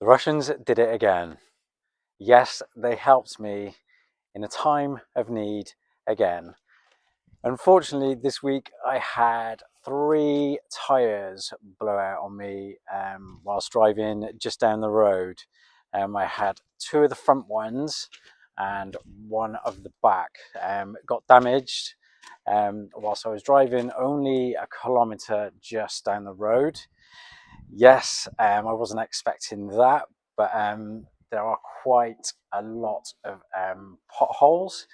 The Russians did it again. Yes, they helped me in a time of need again. Unfortunately, this week I had 3 tyres blow out on me whilst driving just down the road. I had 2 of the front ones and 1 of the back. Got damaged whilst I was driving only a kilometre just down the road. Yes, I wasn't expecting that, but there are quite a lot of potholes.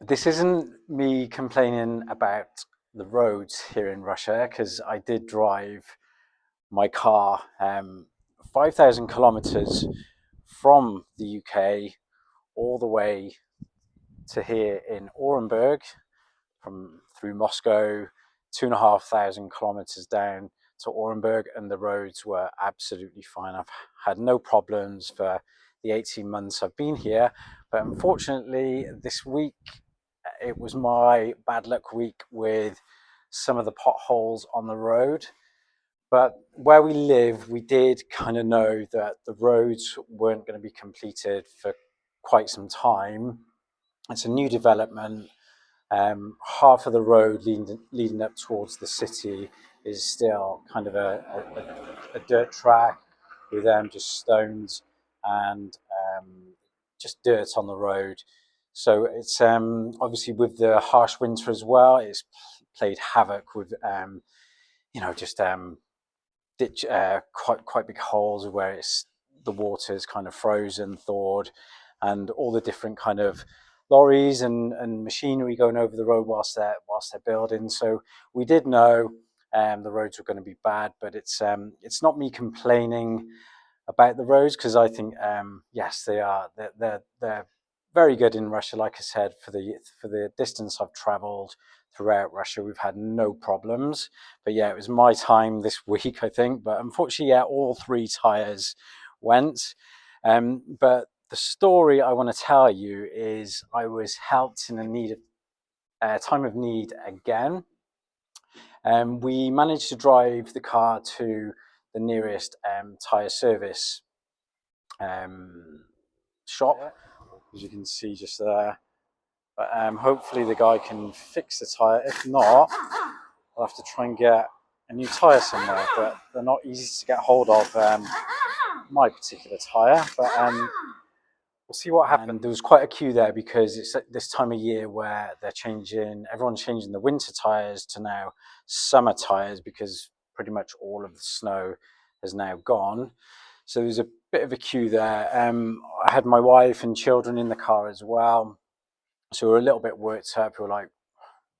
This isn't me complaining about the roads here in Russia, because I did drive my car 5,000 kilometers from the UK all the way to here in Orenburg, from through Moscow, 2,500 kilometers down to Orenburg, and the roads were absolutely fine. I've had no problems for the 18 months I've been here, but unfortunately this week it was my bad luck week with some of the potholes on the road. But where we live, we did kind of know that the roads weren't going to be completed for quite some time. It's a new development. Half of the road leading up towards the city is still kind of a dirt track with just stones and just dirt on the road. So it's obviously, with the harsh winter as well, it's played havoc with just ditch quite big holes where the water's kind of frozen, thawed, and all the different kind of lorries and machinery going over the road whilst they're building. So we did know the roads were going to be bad, but it's not me complaining about the roads, because I think yes, they are. They're very good in Russia. Like I said, for the distance I've travelled throughout Russia, we've had no problems. But yeah, it was my time this week, I think. But unfortunately, yeah, all 3 tyres went. But the story I want to tell you is I was helped in a time of need again. We managed to drive the car to the nearest tyre service shop, as you can see just there. But hopefully the guy can fix the tyre. If not, I'll have to try and get a new tyre somewhere, but they're not easy to get hold of, my particular tyre. But we'll see what happens. And there was quite a queue there, because it's at this time of year where everyone's changing the winter tyres to now summer tyres, because pretty much all of the snow has now gone. So there's a bit of a queue there. I had my wife and children in the car as well, so we were a little bit worked up. We were like,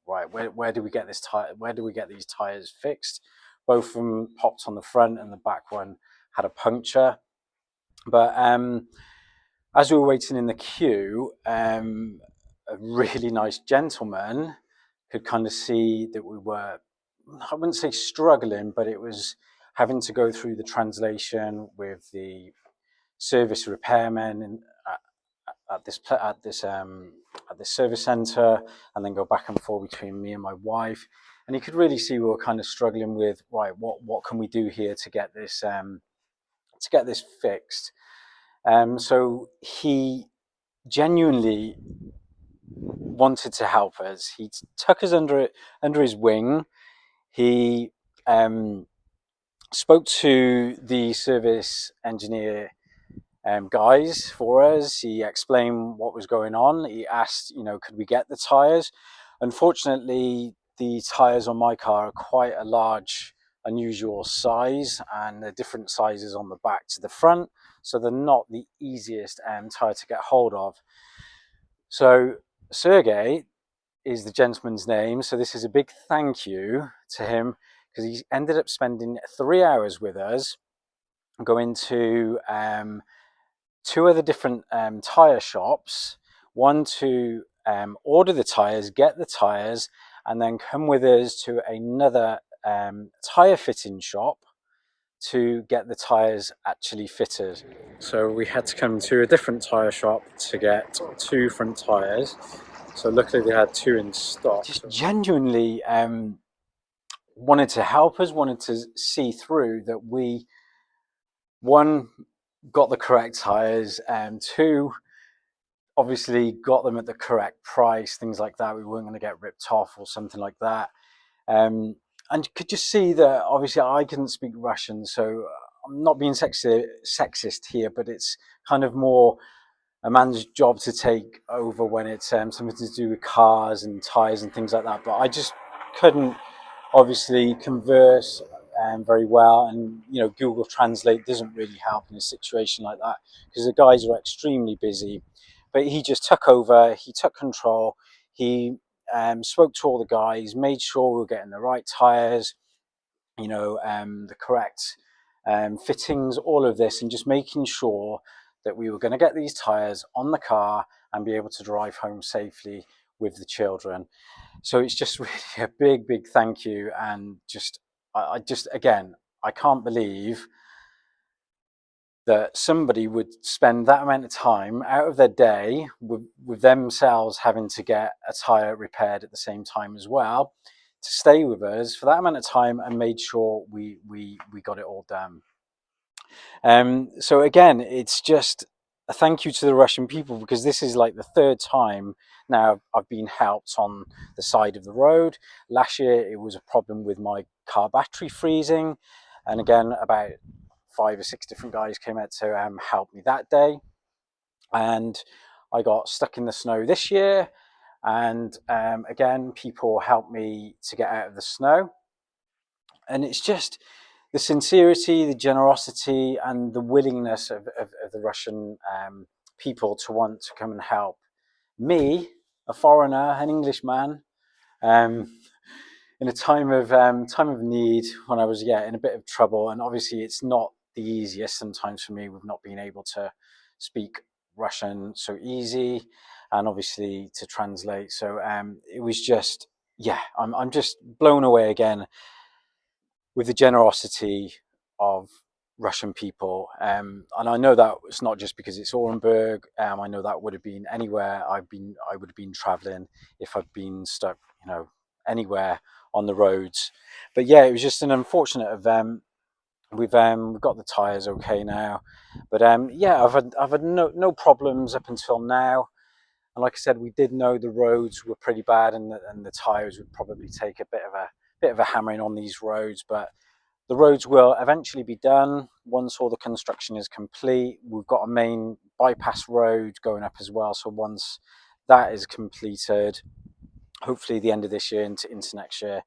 right, where do we get this tire? Where do we get these tires fixed? Both of them popped on the front, and the back one had a puncture. But as we were waiting in the queue, a really nice gentleman could kind of see that we were, I wouldn't say struggling, but it was having to go through the translation with the service repairmen and at this service centre, and then go back and forth between me and my wife. And you could really see we were kind of struggling with, right, what can we do here to get this fixed. So he genuinely wanted to help us. He took us under his wing. He spoke to the service engineer guys for us. He explained what was going on. He asked, could we get the tyres? Unfortunately, the tyres on my car are quite a large, unusual size, and they're different sizes on the back to the front, so they're not the easiest tyre to get hold of. So Sergey is the gentleman's name, so this is a big thank you to him, because he ended up spending 3 hours with us, going to 2 other different tyre shops, one to order the tyres, get the tyres, and then come with us to another tyre fitting shop to get the tyres actually fitted. So we had to come to a different tyre shop to get 2 front tyres. So luckily they had 2 in stock. Just genuinely wanted to help us, wanted to see through that we one, got the correct tyres, and two, obviously got them at the correct price, things like that. We weren't going to get ripped off or something like that. Um, and could just see that obviously I couldn't speak Russian, so I'm not being sexist here, but it's kind of more a man's job to take over when it's something to do with cars and tires and things like that. But I just couldn't obviously converse very well, and Google Translate doesn't really help in a situation like that because the guys are extremely busy. But he just took over, he took control, he spoke to all the guys, made sure we were getting the right tires, the correct fittings, all of this, and just making sure that we were going to get these tires on the car and be able to drive home safely with the children. So it's just really a big thank you, and I just again, I can't believe that somebody would spend that amount of time out of their day with themselves having to get a tire repaired at the same time as well, to stay with us for that amount of time and made sure we got it all done. So again, it's just a thank you to the Russian people, because this is like the third time now I've been helped on the side of the road. Last year it was a problem with my car battery freezing, and again about 5 or 6 different guys came out to help me that day. And I got stuck in the snow this year, and again people helped me to get out of the snow. And it's just the sincerity, the generosity, and the willingness of the Russian people to want to come and help me, a foreigner, an Englishman, um, in a time of need, when I was in a bit of trouble. And obviously, it's not the easiest sometimes for me with not being able to speak Russian so easy, and obviously to translate. So it was just, I'm just blown away again with the generosity of Russian people. And I know that it's not just because it's Orenburg. I know that would have been anywhere I would have been traveling if I'd been stuck, anywhere on the roads. But yeah, it was just an unfortunate event. We've got the tires okay now, but I've had no problems up until now. And like I said, we did know the roads were pretty bad, and the tires would probably take a bit of a hammering on these roads. But the roads will eventually be done once all the construction is complete. We've got a main bypass road going up as well. So once that is completed, hopefully the end of this year into next year,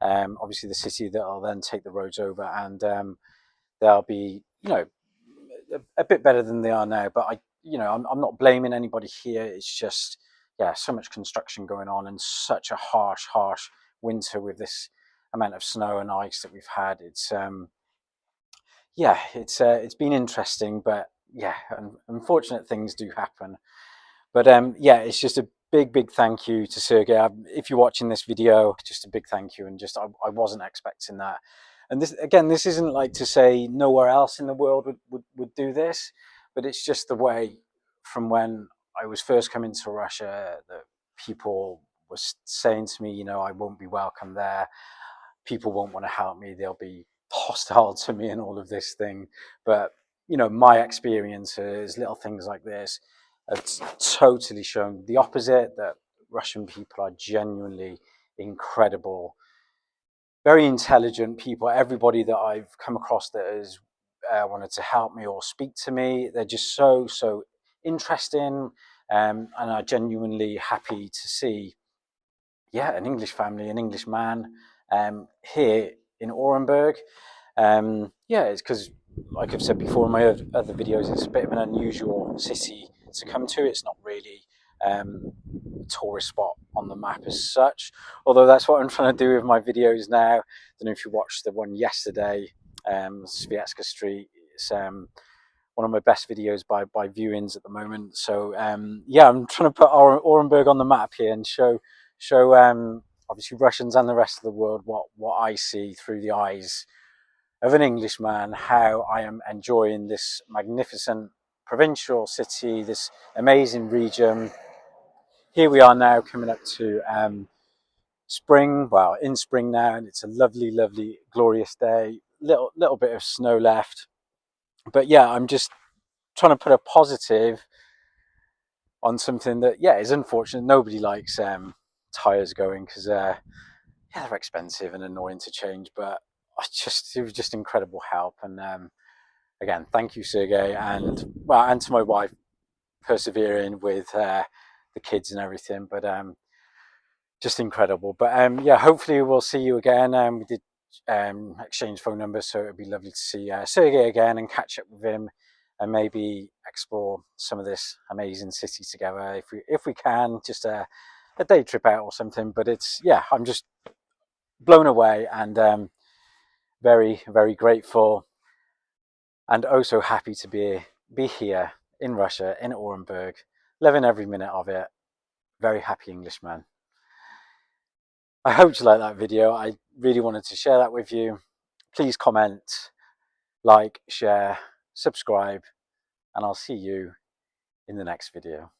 obviously the city that will then take the roads over, and they'll be, a bit better than they are now. But I'm not blaming anybody here. It's just, so much construction going on, and such a harsh winter with this amount of snow and ice that we've had. It's been interesting, but unfortunate things do happen. But it's just a big thank you to Sergey. If you're watching this video, just a big thank you. And just I wasn't expecting that. And this isn't like to say nowhere else in the world would do this, but it's just the way from when I was first coming to Russia that people was saying to me, I won't be welcome there. People won't want to help me. They'll be hostile to me and all of this thing. But my experiences, little things like this, have totally shown the opposite. That Russian people are genuinely incredible, very intelligent people. Everybody that I've come across that has wanted to help me or speak to me, they're just so interesting, and are genuinely happy to see an English family, an English man here in Orenburg. It's because, like I've said before in my other videos, it's a bit of an unusual city to come to. It's not really a tourist spot on the map as such, although that's what I'm trying to do with my videos now. I don't know if you watched the one yesterday, Svietska Street. It's one of my best videos by viewings at the moment. So I'm trying to put Orenburg on the map here and show obviously Russians and the rest of the world what I see through the eyes of an Englishman, how I am enjoying this magnificent provincial city, this amazing region. Here we are now coming up to spring, in spring now, and it's a lovely glorious day. Little bit of snow left, But yeah, I'm just trying to put a positive on something that, yeah, is unfortunate. Nobody likes tyres going because yeah, they're expensive and annoying to change. But it was just incredible help. And again, thank you, Sergey, and well, and to my wife, persevering with the kids and everything. But just incredible. But yeah, hopefully we'll see you again. We did exchange phone numbers, so it'd be lovely to see Sergey again and catch up with him, and maybe explore some of this amazing city together if we can, just a day trip out or something. But it's, yeah, I'm just blown away and very, very grateful, and also happy to be here in Russia, in Orenburg, living every minute of it. Very happy Englishman. I hope you liked that video. I really wanted to share that with you. Please comment, like, share, subscribe, and I'll see you in the next video.